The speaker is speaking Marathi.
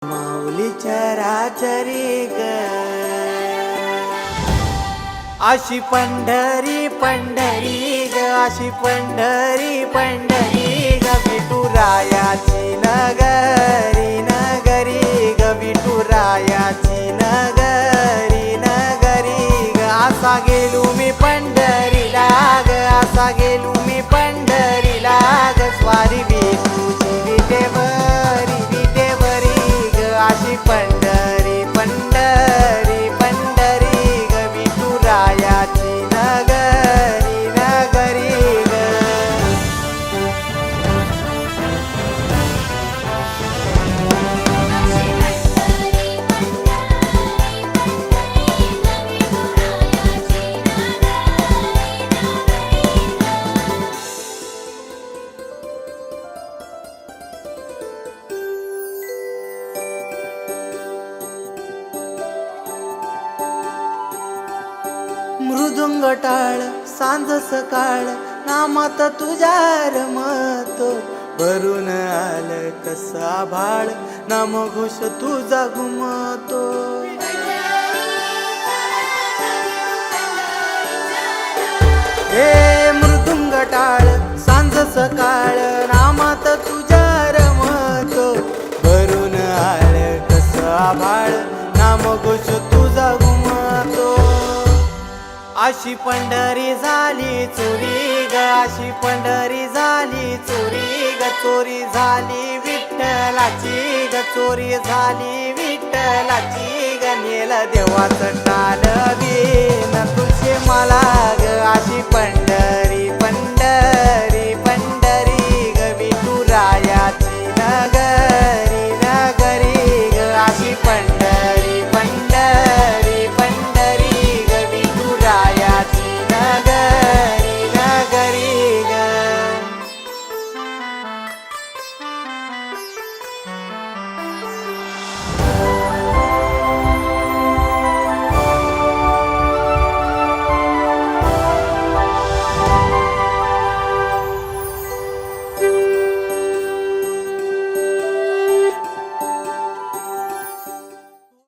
माऊलीच्या राचरी ग अशी पंढरी पंढरी ग अशी पंढरी पंढरी ग विठुरायाची नगरी नगरी ग विठुरायाची नगरी नगरी ग असा गेलो मी पंढरीला ग असा गेलो मी पंढरीला ग स्वारी विठूची विटेवरी विटेवरी ग अशी पंढरी पंढरी पंढरी ग विठुरायाची नगरी नगरी ग मृदुंग टाळ सांज सकाळ नामात तुझ्या रमतो भरून आलं कसा भाळ नाम घोष तुझा घुमतो हे मृदुंग टाळ सांज सकाळ नामात तुझ्या रमतो भरून आलं कसा भाळ नाम घोष तुझा घुमतो अशी पंढरी झाली चोरी ग अशी पंढरी झाली चोरी ग चोरी झाली विठ्ठलाची ग चोरी झाली विठ्ठलाची ग नेल देवाचं टाळ बिन तुझे मला ग अशी पंढरी पंढरी